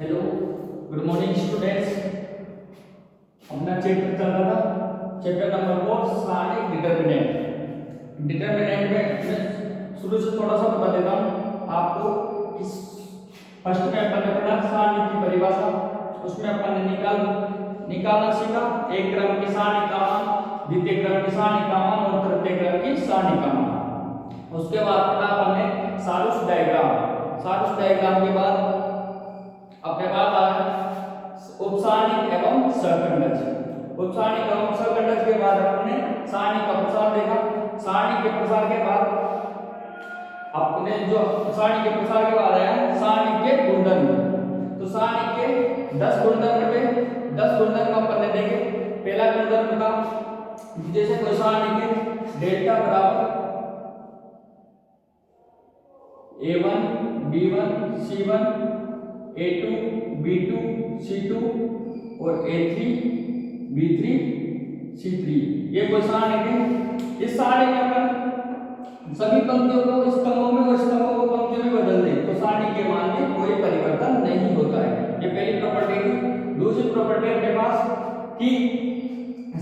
Hello, good morning students. अपना chapter चल रहा था, चैप्टर नंबर 4 स्थानिक डिटरमिनेंट। डिटरमिनेंट में मैं शुरू से थोड़ा सा बता देता हूँ आपको। इस फर्स्ट में अपन ने पढ़ा स्थानिक की परिभाषा, उसमें अपन ने निकालना सीखा एक क्रम की सारणी का मान, द्वितीय क्रम की सारणी का मान और तृतीय क्रम की सारणी का मान। उसके बाद पढ़ा अपन ने सारूस डायग्राम। सारूस डायग्राम के बाद अपने पास आया उपसारणिक एवं सहखंडज। उपसारणिक एवं सहखंडज के बाद हमने सारणी का प्रसार देखा। सारणी के प्रसार के बाद अपने जो सारणी के प्रसार के बाद आया सारणी के गुणधर्म। तो सारणी के 10 गुणधर्म थे, 10 गुणधर्म अपन ने देखे। पहला गुणधर्म था जैसे कोई सारणी के डेल्टा बराबर a1 b1 c1 a2 b2 c2 और a3 b3 c3 ये कोई सारणी है। इस सारणी में अपन सभी पंक्तियों को स्तंभों में और स्तंभों को पंक्तियों में बदल दें तो सारणी के मान में कोई परिवर्तन नहीं होता है। ये पहली प्रॉपर्टी थी। दूसरी प्रॉपर्टी अपने पास कि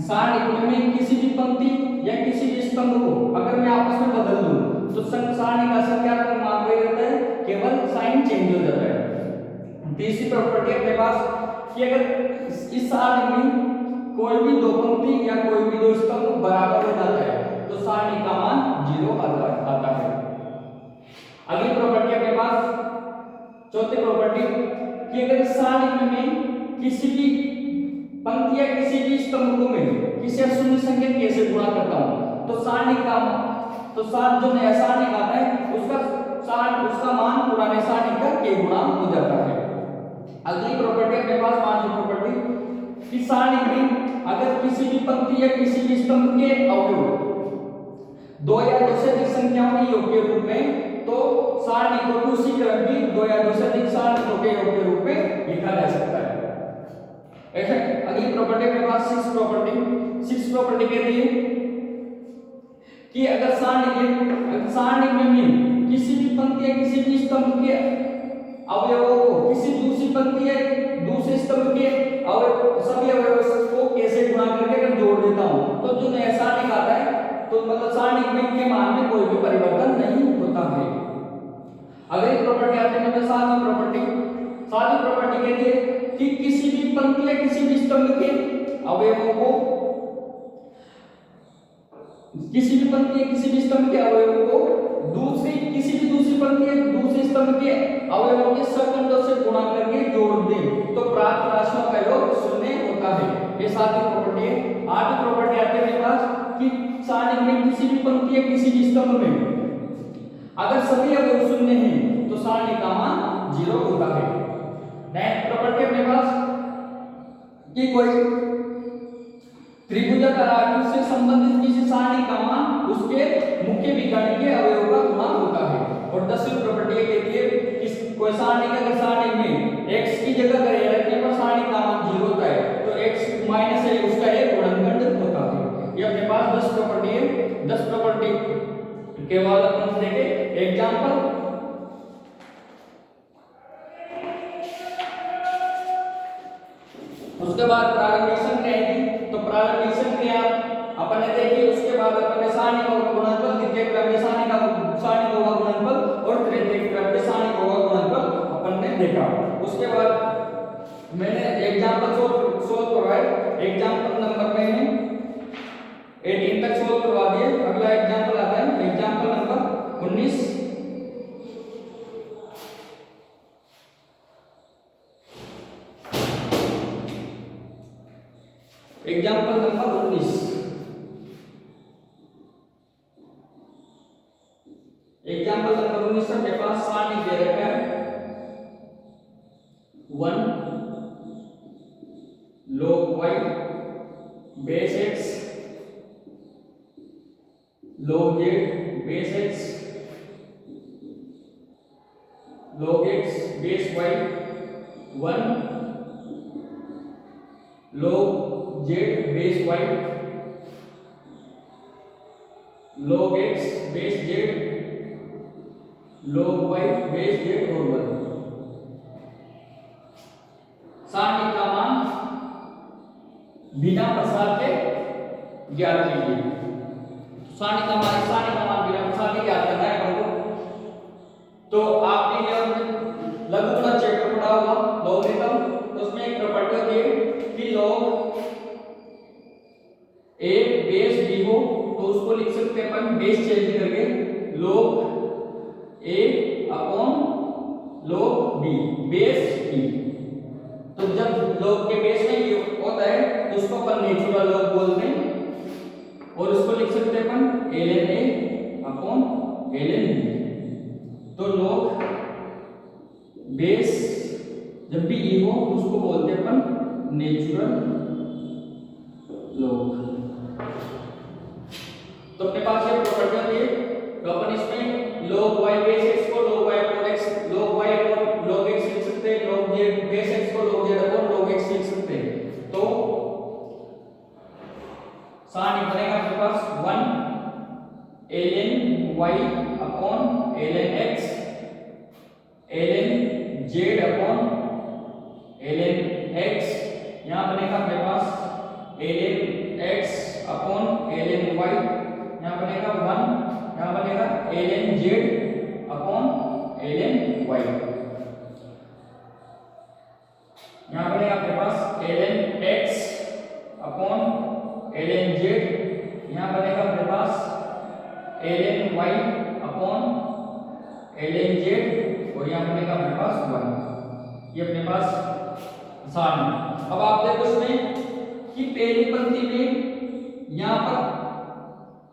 सारणी में किसी भी पंक्ति या किसी भी स्तंभ को अगर मैं आपस में बदल दूं तो सारणी का संख्यात्मक मान वही रहता है, केवल साइन चेंज हो जाता है। तीसरी प्रॉपर्टी अपने पास कि अगर इस सारणी में कोई भी दो पंक्ति या कोई भी दो स्तंभ बराबर हो जाता है तो सारणी का मान 0 आता है। अगली प्रॉपर्टी अपने पास चौथी प्रॉपर्टी कि अगर इस सारणी में किसी भी पंक्ति या किसी भी स्तंभ को मैं किसी शून्य संख्या कैसे गुणा करता हूं तो सारणी का जो नया सारणी आता है उसका मान पुराने सारणी का k गुणा हो जाता है। अगली प्रॉपर्टी अपने पास पांचवी प्रॉपर्टी कि सारणी में अगर किसी भी पंक्ति या किसी भी स्तंभ के अवयव दो या दो से अधिक संख्याओं के योग के रूप में तो सारणी को दूसरी क्रम की दो या दो से अधिक सारणियों के योग के रूप में लिखा जा सकता है। ऐसे अगली प्रॉपर्टी अपने पास सिक्स प्रॉपर्टी कहती है कि अगर सारणी में किसी भी पंक्ति या किसी भी स्तंभ के अवयवों को किसी दूसरी पंक्ति या दूसरे स्तंभ के सभी अवयवों को कैसे गुणा करके अगर जोड़ देता हूं तो जो नया सारणी आता है तो मतलब सारणी के मान में कोई भी परिवर्तन नहीं होता है। अगली प्रॉपर्टी आती है सातवीं प्रॉपर्टी कहती है कि किसी भी पंक्ति या किसी भी स्तंभ के अवयवों को किसी भी पंक्ति या किसी भी स्तंभ के अवयवों को किसी भी दूसरी पंक्ति या दूसरे स्तंभ के अवयवों के सहखंडों से गुणा करके जोड़ दें तो प्राप्त राशियों का योग शून्य होता है। ये सातवीं प्रॉपर्टी है। आठवीं प्रॉपर्टी आती है मेरे पास कि सारणी में किसी भी पंक्ति या किसी भी स्तंभ में अगर सभी अवयव शून्य हैं तो सारणी का मान 0 होता है। नेक्स्ट प्रॉपर्टी अपने पास कि कोई त्रिभुजाकार आकृति से संबंधित किसी सारणी का मान उसके मुख्य विकर्ण के अवयव का गुणा होता है। और 10वीं प्रॉपर्टी ये कहती है कि कोई सारणी का अगर सारणी में x की जगह अगर a रखने पर सारणी का मान 0 होता है तो x माइनस a उसका एक गुणनखंड होता है। ये अपने पास 10 प्रॉपर्टी है। 10 प्रॉपर्टी के बाद अपन देखें एग्जांपल। उसके बाद प्रारंभिक संख्या आएगी तो प्रारंभिक संख्या अपन ने देखी। उसके बाद अपन ने सारणी का गुणनफल, द्वितीय क्रम की सारणी का गुणनफल और तृतीय क्रम की सारणी का गुणनफल अपन ने देखा। उसके बाद मैंने एग्जांपल सोल्व करवाए। एग्जांपल नंबर मैंने 18 तक सोल्व करवा दिए। अगला एग्जांपल आता है example number 19। Example number 19। Example number 19 के पास सारणी दे रखा है 1 log y base x log z base x log x base y 1 log z base y log x base z log y base z और 1। बिना प्रसार के ज्ञात कीजिए। सारणी का मान बिना प्रसार के ज्ञात करना है हमको। तो आपने लघुगणक चैप्टर पढ़ा होगा लॉगरिथम, तो उसमें एक प्रॉपर्टी होती है कि लॉग ए बेस बी हो तो उसको लिख सकते हैं अपन बेस चेंज करके log a upon log b base b। तो जब log के बेस में ये होता है तो उसको अपन नेचुरल log बोलते हैं और उसको लिख सकते हैं अपन ln a upon ln b। तो log बेस जब भी e हो तो उसको बोलते हैं अपन नेचुरल log। तो अपने पास ये प्रॉपर्टी होती है, तो अपन इसमें log y बेस x को log y upon x, log y upon log x लिख सकते हैं, log z बेस x को log z upon log x लिख सकते हैं। तो सारणी बनेगा अपने पास 1 ln y upon ln x ln z upon ln x, यहाँ बनेगा अपने पास ln x upon ln y, यहाँ बनेगा 1, यहाँ बनेगा ln z upon ln y, यहाँ बनेगा अपने पास ln x upon ln z, यहाँ बनेगा अपने पास ln y upon ln z और यहाँ बनेगा अपने पास 1। ये अपने पास सारणी। अब आप देखो इसमें कि पहली पंक्ति में यहाँ पर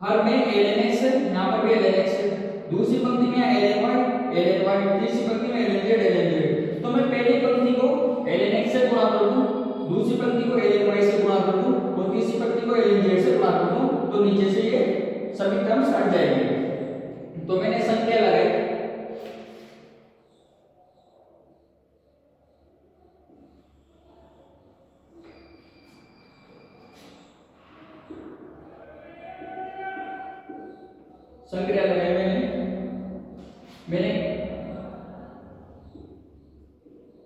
हर में ln x है, यहाँ पर भी ln x है, दूसरी पंक्ति में ln y, तीसरी पंक्ति में ln z। तो मैं पहली पंक्ति को ln x से गुणा कर दूं, दूसरी पंक्ति को ln y से गुणा कर दूं और तीसरी पंक्ति को ln z से गुणा कर दूं, तो नीचे से ये सभी टर्म्स हट जाएंगे। तो मैंने संख्या लगाई, संख्या लगाई मैंने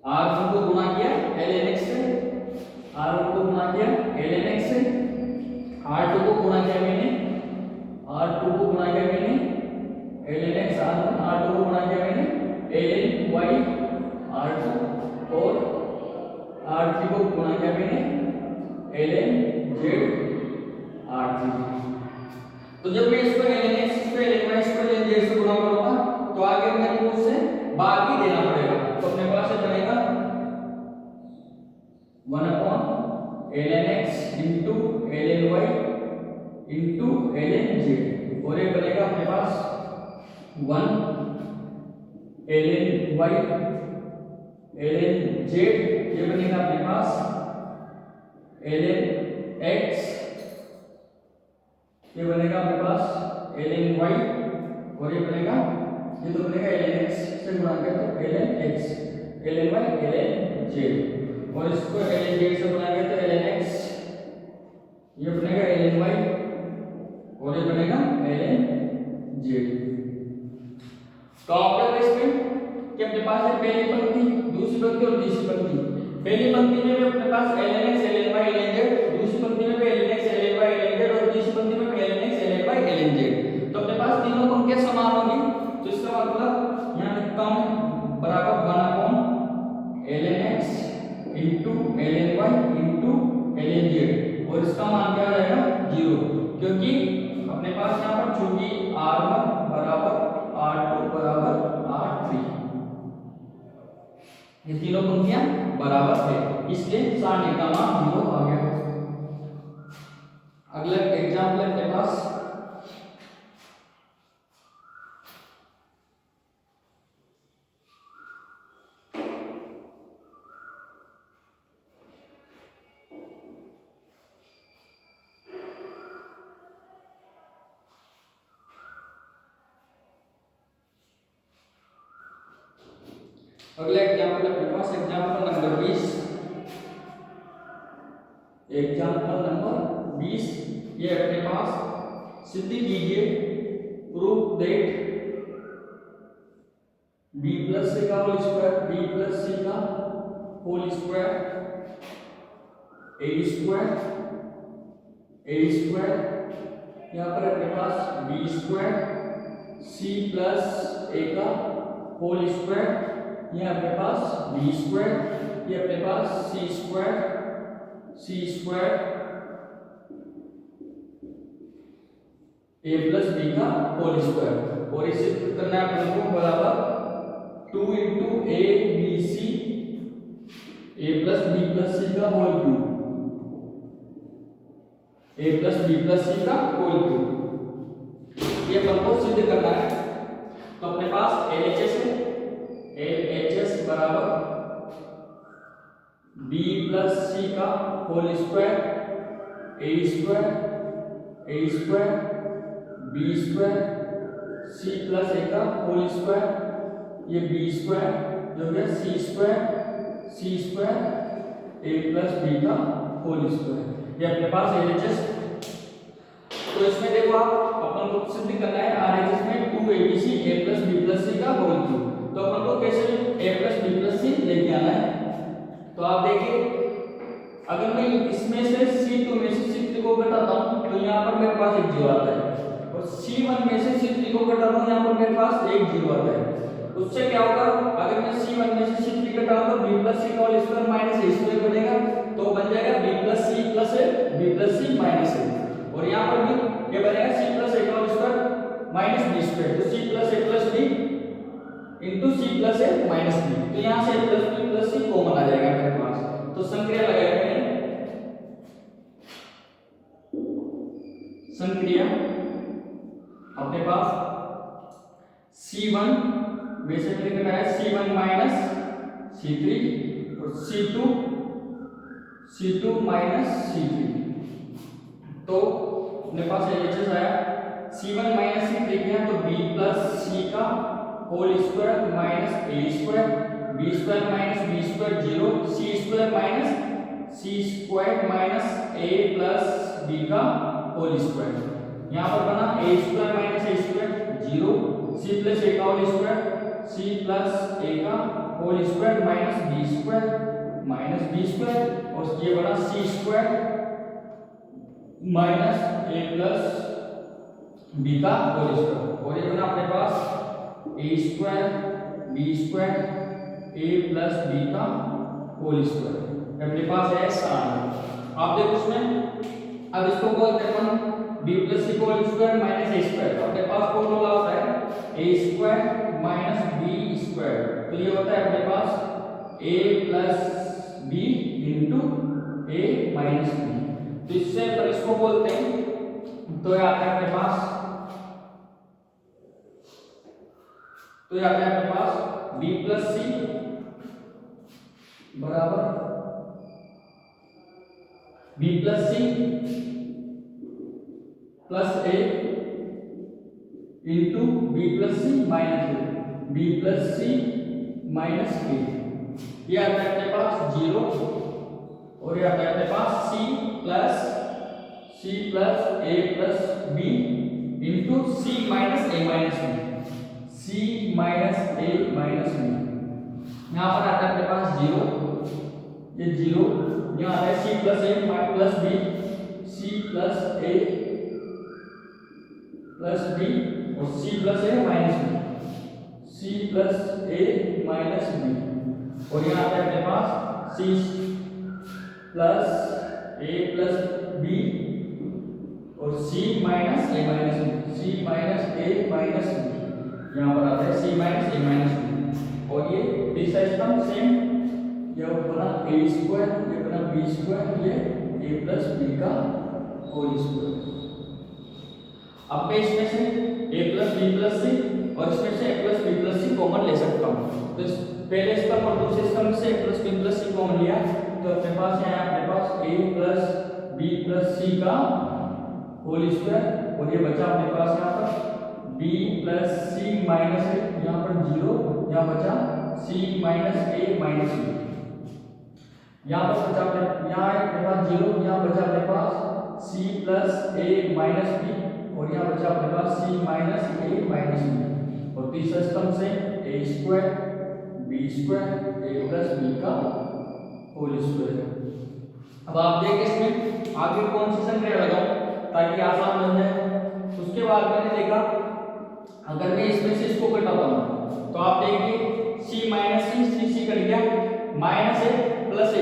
R1 को गुणा किया ln x से, R1 को गुणा किया ln x से, R2 को गुणा किया मैंने ln x R1, R2 को गुणा किया मैंने ln y R2 और R3 को गुणा किया मैंने ln z R3। तो जब मैं इसको ln x इसको ln y इसको ln z से गुणा करूंगा तो आगे मेरे को उससे भाग भी देना पड़ेगा। तो अपने पास बनेगा 1 upon ln x into ln y into ln z और ये बनेगा अपने पास 1 ln y ln z, ये बनेगा अपने पास ln x, ये बनेगा अपने पास ln y और ये बनेगा, ये तो बनेगा ln x से गुणा किया तो ln x, ln y ln z और इसको ln z से गुणा किया तो ln x, ये बनेगा ln y और ये बनेगा ln z। तो आप लोग इसमें कि अपने पास है पहली पंक्ति, दूसरी पंक्ति और तीसरी पंक्ति। पहली पंक्ति में अपने पास ln x ln y ln z, दूसरी पंक्ति में ln x ln y ln z और तीसरी पंक्ति में ln x ln y ln z। तो अपने पास तीनों पंक्तियां समान होगी, तो इसका मतलब यहाँ लिखता हूं बराबर 1 upon ln x into ln y into ln z और इसका मान क्या आ जाएगा 0, क्योंकि अपने पास यहाँ पर चूंकि R1 बराबर R2 बराबर R3, ये तीनों पंक्तियां बराबर है, इसलिए सारणी का मान 0 आ गया। अगला एग्जाम्पल है अपने पास अगला एग्जाम्पल अपने पास एग्जाम्पल नंबर 20। एग्जाम्पल नंबर 20 ये अपने पास सिद्ध कीजिए proof that b plus c का whole square b plus c का होल स्क्वायर ए स्क्वायर, यहाँ पर अपने पास B square, C plus A का होल स्क्वायर, ये अपने पास बी स्क्वायर, ये अपने पास C square A plus B का होल स्क्वायर, और इसे करना है अपन को बराबर 2 into A B C A plus B plus C का whole cube, A plus B plus C का होल क्यूब, ये अपन को सिद्ध करना है। तो अपने पास एलएचएस है, एलएचएस बराबर बी प्लस सी का whole square, A square B square C plus A का होल स्क्वायर, ये बी स्क्वायर जो है C square A plus B का होल स्क्वायर, ये अपने पास एलएचएस। तो इसमें देखो आप अपन को सिद्ध करना है आरएचएस में 2abc a plus B plus C का होल क्यूब, तो अपन को कैसे a plus B plus C लेके आना है। तो आप देखिए अगर मैं इसमें से C2 में से C3 को घटाता हूं तो यहाँ पर मेरे पास एक जीरो आता है, और C1 में से C3 को घटाता हूं यहाँ पर मेरे पास एक जीरो आता है। उससे क्या होगा, अगर मैं C1 में से C3 घटाऊं तो b प्लस सी का whole square minus a square बनेगा, तो बन जाएगा b plus C minus a, और यहाँ पर भी ये बनेगा c प्लस a का whole square minus b square, तो c plus a plus b into c plus a minus b, तो यहाँ से a plus b plus c common आ जाएगा मेरे पास। तो संक्रिया लगाएंगे मैंने, संक्रिया अपने पास C1 में से लिखना है C1 माइनस C3 और C2 माइनस C3, तो अपने पास एलएचएस आया C1 माइनस C3 किया तो b प्लस सी का whole square minus a square, b square minus b square zero, c square minus a plus b का होल स्क्वायर, यहाँ पर बना a square minus a square zero, c plus a का whole square, c plus a का whole square minus b square, और ये बना c square minus a plus b का होल स्क्वायर, और ये बना अपने पास a square b square a plus b का होल स्क्वायर, अपने पास है 7। आप देखो उसमें अब इसको बोलते हैं अपन b plus C whole square minus a square, तो अपने पास फॉर्मूला होता है a square minus b square, तो ये होता है अपने पास a plus b into a minus b, तो इससे पर इसको बोलते हैं, तो ये आता है अपने पास, तो ये आता है अपने पास b प्लस सी बराबर b plus C plus a into b plus C minus a, b plus C minus a, ये आता है अपने पास जीरो, और ये आता है अपने पास c plus a plus b into c minus a minus b, c minus a minus b, यहाँ पर आता है अपने पास जीरो, ये जीरो, यहाँ आता है c plus a plus b, c plus a plus b और c plus a minus b, c plus a minus b, और यहाँ आता है अपने पास c plus a plus b और c minus a minus b, c minus a minus b, यहाँ पर आता है c minus a minus b, और ये तीसरा स्तंभ सेम, ये बना a स्क्वायर, ये बना b स्क्वायर, ये a प्लस b का होल स्क्वायर। अब मैं इसमें से a plus b plus c और इसमें से a plus b plus c common ले सकता हूँ, तो पहले स्तंभ और दूसरे स्तंभ से a plus b plus c common लिया, तो अपने पास यहाँ अपने पास a plus b plus c का होल स्क्वायर, और ये बचा अपने पास यहाँ पर b plus c minus a, यहाँ पर जीरो, यहाँ बचा c minus a minus b, यहाँ पर बचा अपने यहाँ अपने पास जीरो, यहाँ बचा अपने पास c plus a minus b, और यहाँ बचा अपने पास c minus a minus b, और तीसरा स्तंभ से a square b square a plus b का होल स्क्वायर। अब आप देखिए इसमें आगे कौन सी संख्या लगाऊं ताकि आसान बन जाए। उसके बाद मैंने देखा अगर मैं इसमें से इसको घटाता हूं तो आप देखिए c माइनस सी कट गया, माइनस ए प्लस ए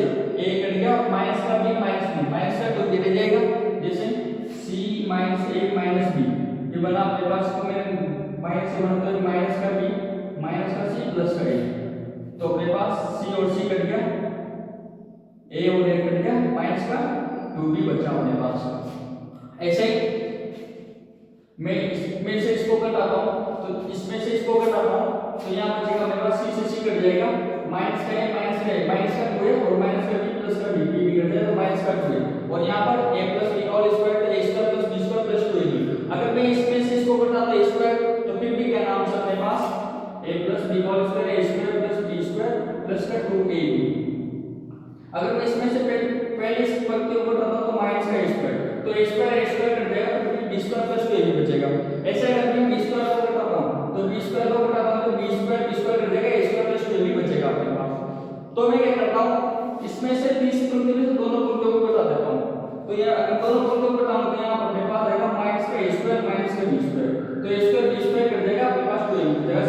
कट गया, माइनस का b माइनस का तो रह जाएगा, जैसे c माइनस ए माइनस b ये बना अपने पास, तो मैंने माइनस से बनता है माइनस का b माइनस का c प्लस का a, तो अपने पास c और c कट गया, a और a कट गया, माइनस का 2b बचा अपने पास। ऐसे ही मैं इसमें से इसको घटाता हूं तो इसमें से इसको घटाता हूं तो यहाँ बचेगा मेरे पास c से c कट जाएगा, माइनस का a माइनस का 2 है और माइनस का b प्लस का b भी कट जाएगा, तो माइनस का 2 है और यहाँ पर a plus b whole square तो a square plus b square plus 2ab। अगर मैं इसमें से इसको घटाता a स्क्वायर तो फिर भी क्या नाम से अपने पास a plus b whole square a square plus b square plus का 2ab। अगर मैं इसमें से पहले इस पद के ऊपर घटाता तो माइनस का a स्क्वायर तो a स्क्वायर कट जाएगा तो फिर b स्क्वायर प्लस 2ab बचेगा। ऐसे अगर मैं b स्क्वायर को घटाता हूं तो b स्क्वायर को घटाता हूं तो b स्क्वायर कट जाएगा, a स्क्वायर प्लस 2ab बचेगा अपने पास। तो मैं क्या करता हूं इसमें से 30 पंक्ति में से दोनों पंक्तियों को घटा देता हूं, तो ये अगर दोनों पंक्तियों को घटाऊं तो यहां अपने पास आएगा माइनस का a स्क्वायर माइनस का b स्क्वायर, तो a square b square cut जाएगा अपने पास 2ab बचेगा,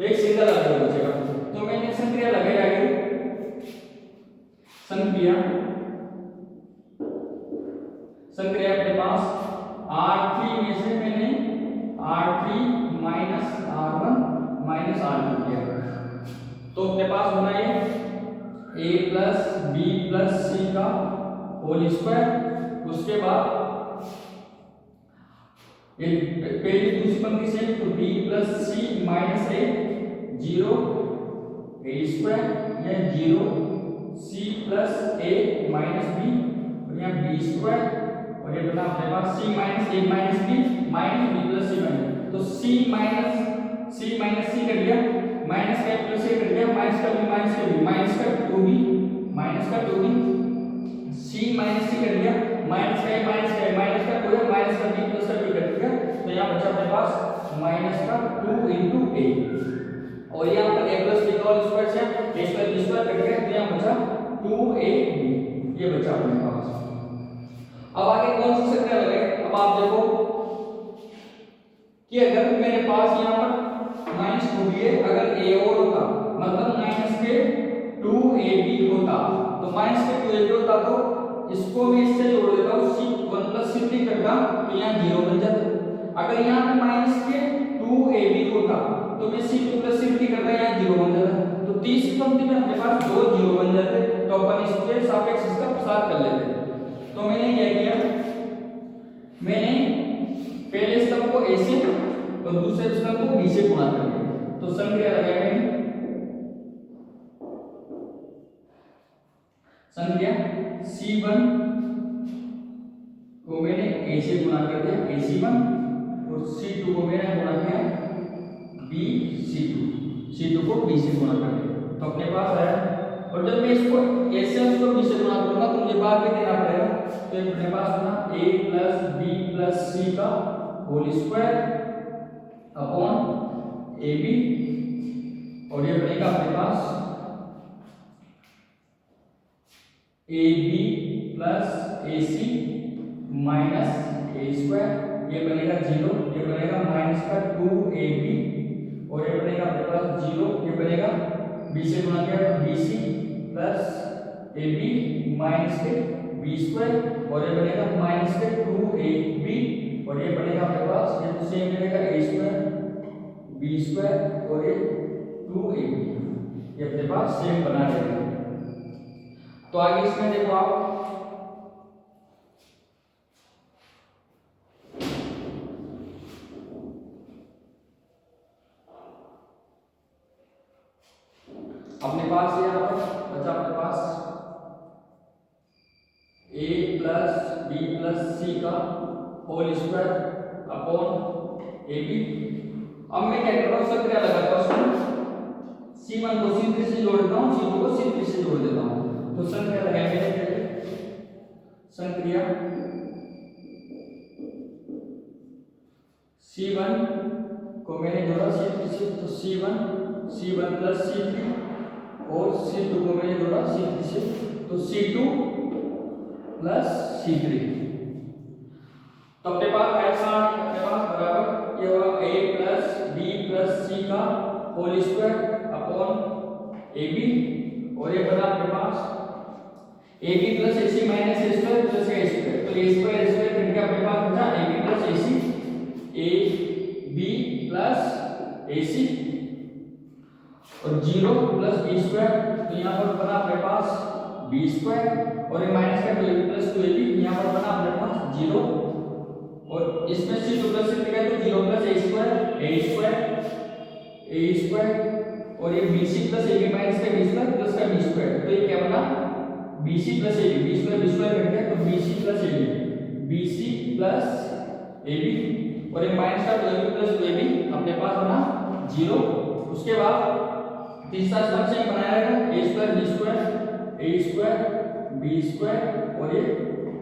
एक सिंगल आंसर बचेगा। तो मैंने संक्रिया लगाई आगे संक्रिया अपने पास R3 में से मैंने R3 minus R1 minus R2 किया, तो अपने पास बना ये a plus b plus c का होल स्क्वायर। उसके बाद ये पहली दूसरी पंक्ति से तो b plus c minus a 0 a square या 0 c plus a minus b और यहाँ b स्क्वायर और ये बना अपने पास c minus a minus b plus c minus, तो c माइनस c कट गया, माइनस का a प्लस a कट गया, माइनस का b माइनस का 2b c minus c cut गया, माइनस का a माइनस का 2 है, माइनस का b प्लस का b कट गया, तो यहाँ बचा अपने पास माइनस का 2 into a और यहाँ पर a प्लस b का होल स्क्वायर से a square b square cut गया, तो यहाँ बचा 2ab, ये बचा अपने पास। अब आगे कौन सी संख्या लगाए, अब आप देखो कि अगर मेरे पास यहाँ पर माइनस 2b है, अगर a और होता मतलब माइनस के 2ab होता तो माइनस के 2ab होता तो इसको मैं इससे जोड़ देता हूँ c1 प्लस c3 करता तो यहाँ 0 बन जाता। अगर यहाँ पे माइनस के 2ab होता तो मैं c2 प्लस c3 करता यहाँ 0 बन जाता, तो तीसरी पंक्ति में हमारे पास दो 0 बन जाते, तो अपन इसके सापेक्ष इसका प्रसार कर लेते। तो मैंने क्या किया, मैंने पहले स्तंभ को a से और दूसरे स्तंभ को b से गुणा कर दिया, तो संख्या लगाई मैंने संख्या c1 को मैंने a से गुणा कर दिया ac1 और c2 को मैंने गुणा किया c2 को b से गुणा कर दिया, तो अपने पास आया। और जब मैं इसको a से उसको b से गुणा करूंगा तो मुझे बाद में देना पड़ेगा, तो ये अपने पास बना a plus b plus c का होल स्क्वायर अपॉन ab और ये बनेगा अपने पास ab plus ac minus a square, ये बनेगा 0, ये बनेगा माइनस का 2ab और ये बनेगा अपने पास 0, ये बनेगा b से गुणा किया तो bc प्लस ab माइनस के b स्क्वायर और ये बनेगा माइनस के 2ab और ये बनेगा अपने पास ये तो सेम बनेगा a स्क्वायर b स्क्वायर और ये 2ab, ये अपने पास सेम बना रहेगा। तो आगे इसमें देखो आप अपने पास यहाँ पर बचा अपने पास a plus b plus c का होल स्क्वायर अपॉन ab। अब मैं क्या कर रहा हूँ, संख्या लगाता हूँ, c1 को c3 से जोड़ देता हूँ, c2 को c3 से जोड़ देता हूँ, तो संख्या लगाए मैंने संख्या c1 को मैंने जोड़ा c3 से, तो c1 प्लस c3 और c2 को मैंने जोड़ा c3 से, तो c2 प्लस C3। तो अपने पास ऐसा अपने पास बराबर ये होगा a plus b plus c का होल स्क्वायर अपॉन ab, और ये बना अपने पास ab plus ac minus a square plus a square, तो a स्क्वायर करके अपने पास बचा ab plus ac, ab plus ac और 0 प्लस b स्क्वायर, तो यहाँ पर बना अपने पास b स्क्वायर, और ये माइनस का 2ab प्लस 2ab, यहाँ पर बना अपने पास 0, और इसमें से 2 प्लस से निकाले तो 0 प्लस a स्क्वायर, और ये bc प्लस ab माइनस का b स्क्वायर प्लस का b स्क्वायर, तो ये क्या बना bc plus ab, b square cut गया तो bc प्लस ab, और ये माइनस का 2ab प्लस 2ab अपने पास बना 0। उसके बाद तीसरा फंक्शन बनाया है a स्क्वायर b स्क्वायर और ये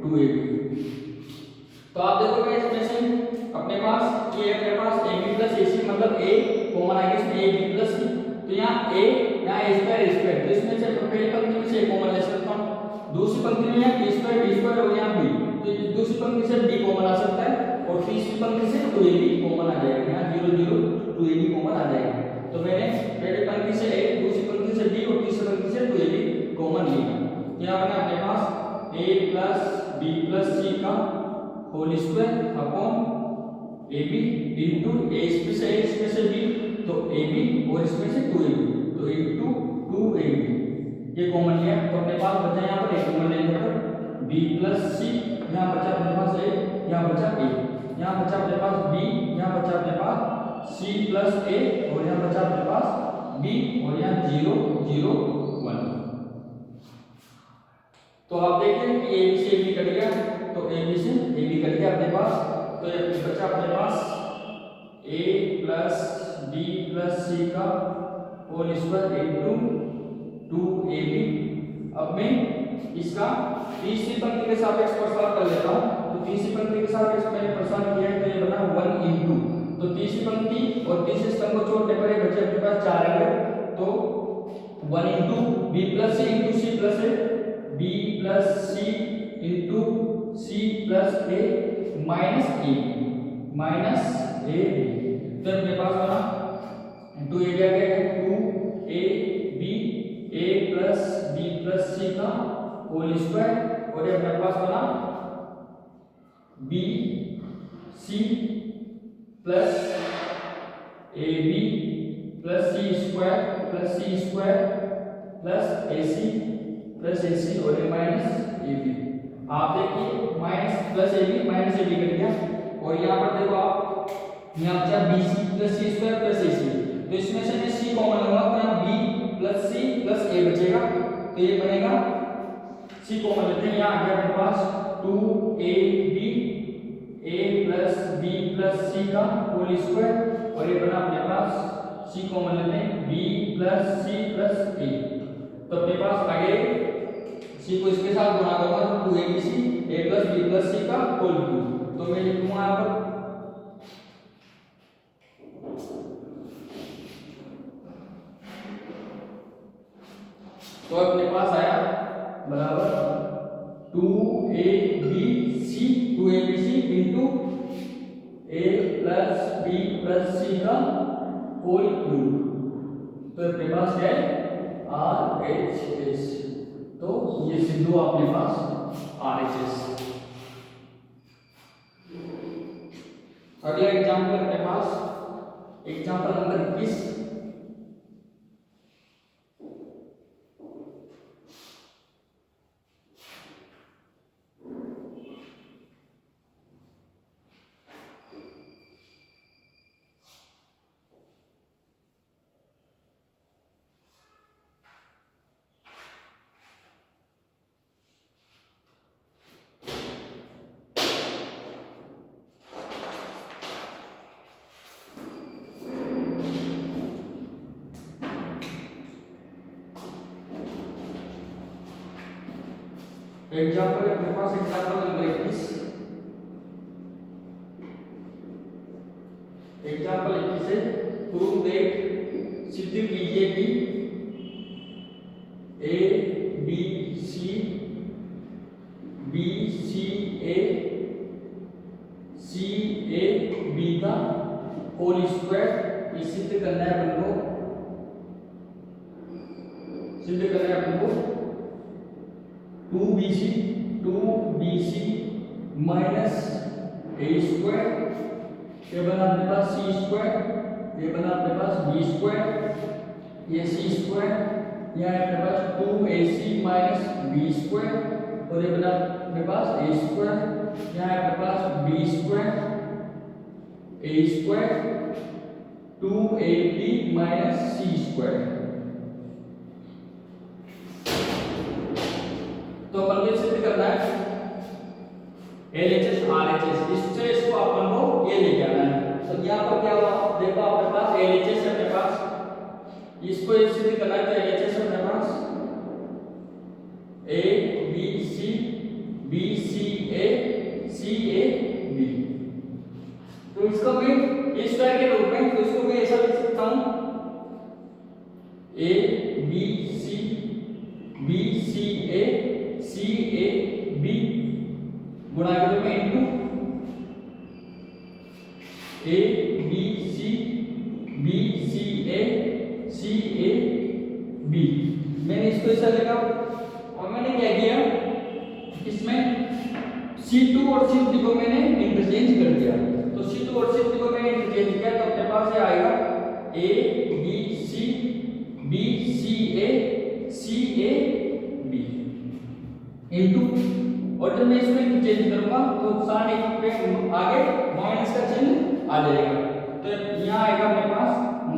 2ab। तो आप देखोगे इसमें से अपने पास ये अपने पास ab प्लस ac मतलब a कॉमन आ गया इसमें ab प्लस c, तो यहाँ a स्क्वायर, तो इसमें से पहली पंक्ति में से a कॉमन ले सकता हूँ, दूसरी पंक्ति में यहाँ b स्क्वायर और यहाँ b, तो दूसरी पंक्ति से b कॉमन आ सकता है और तीसरी पंक्ति से 2ab कॉमन आ जाएगा, यहाँ 0 0 2ab कॉमन आ जाएगा। तो मैंने पहली पंक्ति से a, दूसरी पंक्ति से b और तीसरी पंक्ति से 2ab कॉमन लिया। यहाँ बना अपने पास a plus b plus c का whole square upon ab into इसमें से b, तो ab और इसमें से 2ab, तो इंटू 2ab ये कॉमन लिया, तो अपने पास बचा यहाँ पर a कॉमन लेने पर b प्लस c, यहाँ बचा अपने पास a, यहाँ बचा a, यहाँ बचा अपने पास b, यहाँ बचा अपने पास c प्लस a, और यहाँ बचा अपने पास b, और यहाँ 0 0 1। तो आप देखें कि ab से ab कट गया, तो ab से ab कट गया अपने पास, तो ये बचा अपने पास a plus b plus c का होल स्क्वायर इंटू 2ab। अब मैं इसका तीसरी पंक्ति के सापेक्ष प्रसार कर लेता हूँ, तो तीसरी पंक्ति के सापेक्ष मैंने प्रसार किया है, तो ये बना 1 इंटू, तो तीसरी पंक्ति और तीसरे स्तंभ को छोड़ने पर ये बचे अपने पास 4 आएंगे, तो 1 into b plus c into c plus a, b plus c into c plus a minus a, तो अपने पास बना 2a क्या है 2ab a plus b plus c का होल स्क्वायर, और ये अपने पास बना b c plus ab plus c square plus ac और ये माइनस ab। आप देखिए माइनस प्लस ab कट गया, और यहाँ पर देखो आप यहाँ बचा bc plus c square plus ac, तो इसमें से मैं c कॉमन लूंगा, तो यहाँ b plus c plus a बचेगा, तो ये बनेगा c कॉमन लेते हैं, यहाँ आ गया अपने पास 2ab a plus b plus c का होल स्क्वायर, और ये बना अपने पास c कॉमन लेते हैं b plus c plus a, तो अपने पास आगे c को इसके साथ गुणा करूंगा तो 2abc a plus b plus c का होल क्यूब, तो मैं लिखूंगा यहाँ पर तो अपने पास आया बराबर 2abc into a plus b plus c का होल क्यूब, तो अपने पास क्या है RHS, तो ये सिद्धू अपने पास RHS। अगला एग्जाम्पल अपने पास एग्जाम्पल नंबर 21। एग्जाम्पल है मेरे पास एग्जाम्पल नंबर 21। एग्जाम्पल 21 से प्रूव दैट सिद्ध कीजिए कि A B C B A B का होल स्क्वायर, ये सिद्ध करना है अपन को, सिद्ध करना है अपन को 2bc माइनस ए स्क्वायर, ये बना अपने पास सी स्क्वायर, ये बना अपने पास बी स्क्वायर, ये सी स्क्वायर, यहाँ अपने पास 2ac माइनस बी स्क्वायर, और ये बना अपने पास ए स्क्वायर, यहाँ अपने पास B square, A square, 2ab minus C square. तो अपन को सिद्ध करना है LHS RHS, इससे इसको अपन को ये लेके आना है। तो यहाँ पर क्या हुआ, देखो अपने पास LHS है, अपने पास इसको ये सिद्ध करना है, तो LHS है अपने पास A B C B C A C A B, तो इसको मैं इस स्क्वायर के रूप में, तो इसको मैं ऐसा लिख सकता हूँ A B C B C A C A B गुणा के रूप में into A B C B C A C A B, मैंने इसको ऐसा लिखा, और मैंने क्या किया, इसमें C2 और C3 को मैंने इंटरचेंज कर दिया, तो C2 और C3 को मैंने इंटरचेंज किया, तो अपने पास ये आएगा A B C B C A C A B into, और जब मैं इसमें चेंज करूंगा तो साइन पे आगे माइनस का चिन्ह आ जाएगा, तो यहाँ आएगा अपने पास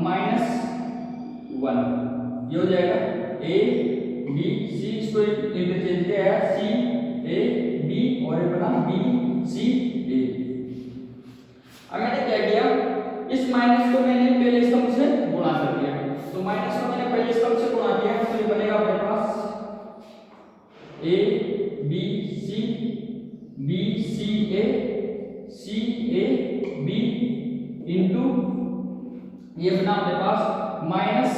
-1, ये हो जाएगा A B C, इसको इंटरचेंज किया है C A B, और ये बना B C A। अब मैंने क्या किया, इस माइनस को मैंने पहले स्तंभ से गुणा कर दिया, तो माइनस को मैंने पहले स्तंभ से गुणा किया, तो ये बनेगा अपने पास A B C B C A C A B into, ये बना अपने पास minus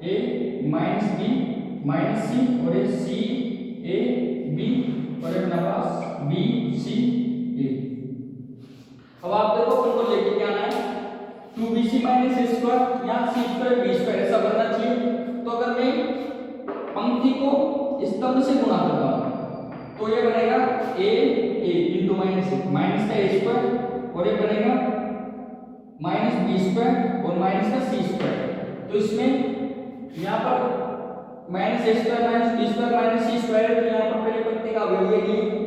A minus B minus C, और ये C A B, और ये बना पास B C A। अब आप देखो अपन को लेके क्या आना है, 2bc माइनस a स्क्वायर, यहाँ c स्क्वायर b स्क्वायर ऐसा बनना चाहिए, तो अगर मैं पंक्ति को स्तंभ से गुणा करता हूँ तो ये बनेगा a इंटू माइनस का a स्क्वायर, और ये बनेगा माइनस b स्क्वायर और माइनस का c स्क्वायर, तो इसमें यहाँ पर minus a square minus b square minus c square है, तो यहाँ पर पहले पंक्ति का अवयव है,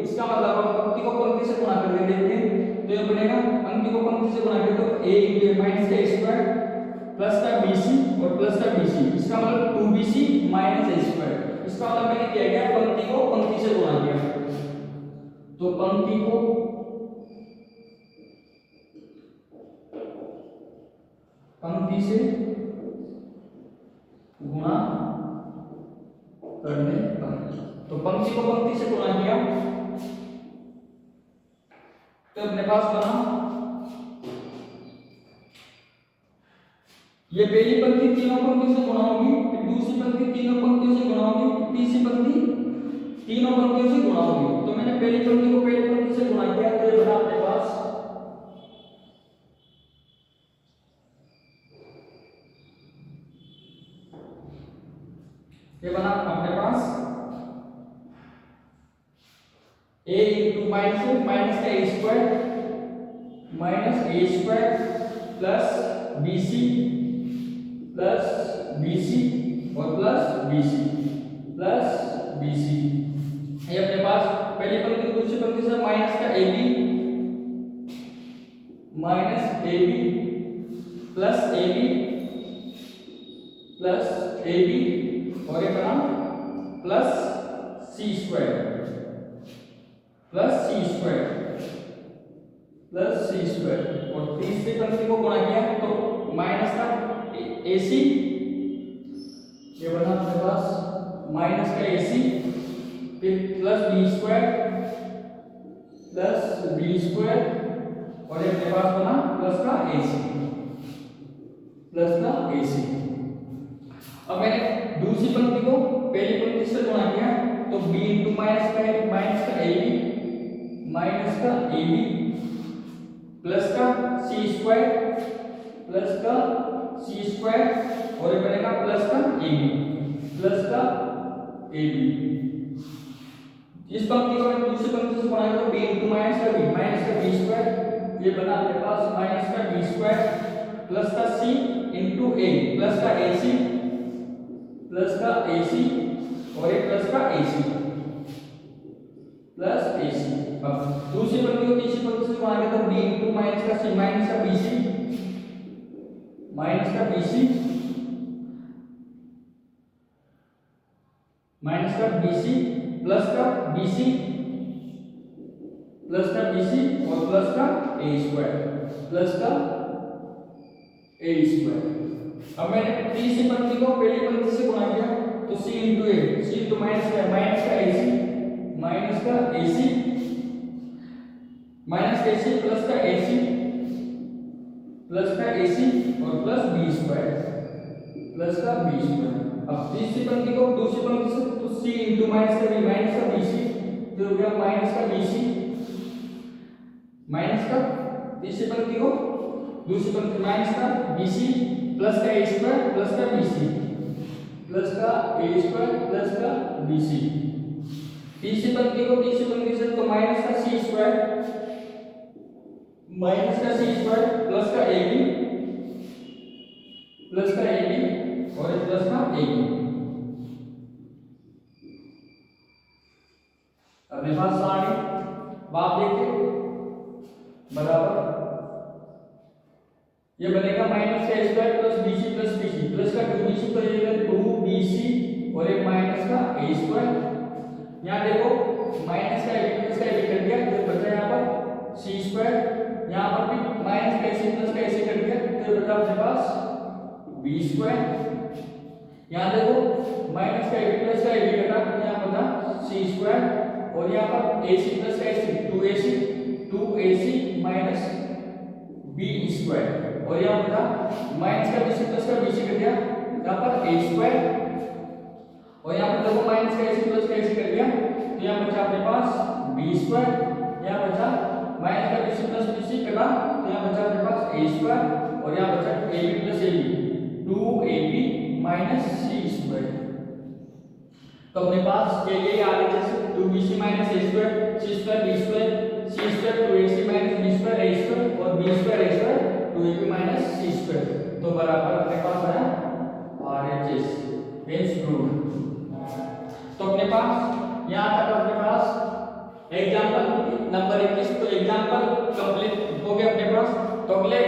इसका मतलब हम पंक्ति को पंक्ति से गुणा करके देखते हैं, तो ये बनेगा पंक्ति को पंक्ति से गुणा करें तो a इंटू माइनस का स्क्वायर प्लस का bc और प्लस का bc, इसका मतलब 2bc माइनस a स्क्वायर, इसका मतलब मैंने क्या किया, पंक्ति को पंक्ति से गुणा किया, तो पंक्ति को पंक्ति से गुणा करने पर, तो पंक्ति को पंक्ति से गुणा किया, तो अपने पास बना ये पहली पंक्ति तीनों पंक्तियों से गुणा होगी, फिर दूसरी पंक्ति तीनों पंक्तियों से गुणा होगी, फिर तीसरी पंक्ति तीनों पंक्तियों से गुणा होगी, तो मैंने पहली पंक्ति को पहली पंक्ति से गुणा किया, तो ये बना अपने पास ये बना अपने पास a इंटू माइनस का a square minus a square plus bc और प्लस bc, ये अपने पास पहली पंक्ति दूसरी पंक्ति से माइनस का ab प्लस ab और ये बना प्लस c स्क्वायर और तीसरी पंक्ति को गुणा किया तो माइनस का ac, ये बना अपने पास माइनस का ac, फिर प्लस b स्क्वायर और ये अपने पास बना प्लस का ac। अब मैंने दूसरी पंक्ति को पहली पंक्ति से गुणा किया तो b इंटू माइनस का ab माइनस का ए बी प्लस का सी स्क्वायर प्लस का सी स्क्वायर और ये बनेगा प्लस का ए बी प्लस का ए बी। इस पंक्ति को मैं दूसरी पंक्ति से बनाएंगे तो बी इंटू माइनस का बी स्क्वायर, ये बना अपने पास माइनस का बी स्क्वायर प्लस का सी इंटू ए प्लस का ए सी और एक प्लस का ए सी प्लस ए सी। अब दूसरी पंक्ति को तीसरी पंक्ति से बनाएंगे तो बी इंटू माइनस का सी माइनस का बी सी माइनस का बी सी प्लस का बी सी और प्लस का ए स्क्वायर। अब मैंने तीसरी पंक्ति को पहली पंक्ति से गुणा किया तो सी इंटू ए सी तो माइनस का ए सी प्लस का ए सी और प्लस बी स्क्वायर। अब तीसरी पंक्ति को दूसरी पंक्ति से तो सी इंटू माइनस का बी सी जो हो गया तीसरी पंक्ति को दूसरी पंक्ति माइनस का बी सी प्लस का ए स्क्वायर प्लस का बी सी प्लस का ए स्क्वायर प्लस का बी सी। तीसरी पंक्ति को तीसरी पंक्ति से तो माइनस का सी स्क्वायर प्लस का ए बी और एक प्लस का ए बी। अपने पास सारे बात देखिए बराबर ये बनेगा माइनस का square plus B C plus का 2bc तो ये 2bc और एक माइनस का ए स्क्वायर। यहाँ देखो माइनस का ए प्लस का ए कर दिया तो बचा यहाँ पर सी स्क्वायर, यहाँ पर भी माइनस का ए प्लस का ए कर दिया तो बचा अपने पास बी स्क्वायर। यहाँ देखो माइनस का ए प्लस का ए कटा यहाँ बचा सी स्क्वायर और यहाँ पर ए सी प्लस का ए 2ac माइनस बी स्क्वायर और यहाँ बचा माइनस का bc प्लस का bc कर दिया यहाँ पर a स्क्वायर और यहाँ पर देखो माइनस का ac प्लस का ac कर दिया तो यहाँ बचा अपने पास b स्क्वायर, यहाँ बचा माइनस का bc प्लस bc कटा तो यहाँ बचा अपने पास a स्क्वायर और यहाँ बचा ab plus ab 2ab minus c square. तो अपने पास ये आ रही जैसे 2bc minus a square c square b square c square 2ac minus b square a square और b square a square 2ab minus c square. तो बराबर अपने पास आया RHS मींस प्रूव। तो अपने पास यहाँ तक अपने पास एग्जांपल नंबर 21 तो एग्जांपल कंप्लीट हो गया अपने पास। तो अगले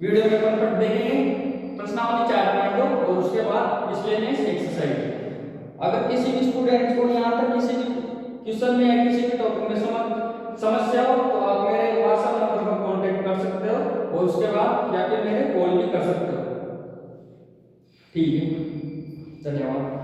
वीडियो में अपन देखेंगे प्रश्नावली 4.2 और उसके बाद मिसलेनियस एक्सरसाइज। अगर किसी भी स्टूडेंट को यहाँ तक किसी भी क्वेश्चन में या किसी भी टॉपिक में समस्या हो तो आप मेरे व्हाट्सएप नंबर पर कांटेक्ट कर सकते हो और उसके बाद या फिर मेरे कॉल भी कर सकते हो। ठीक है, धन्यवाद।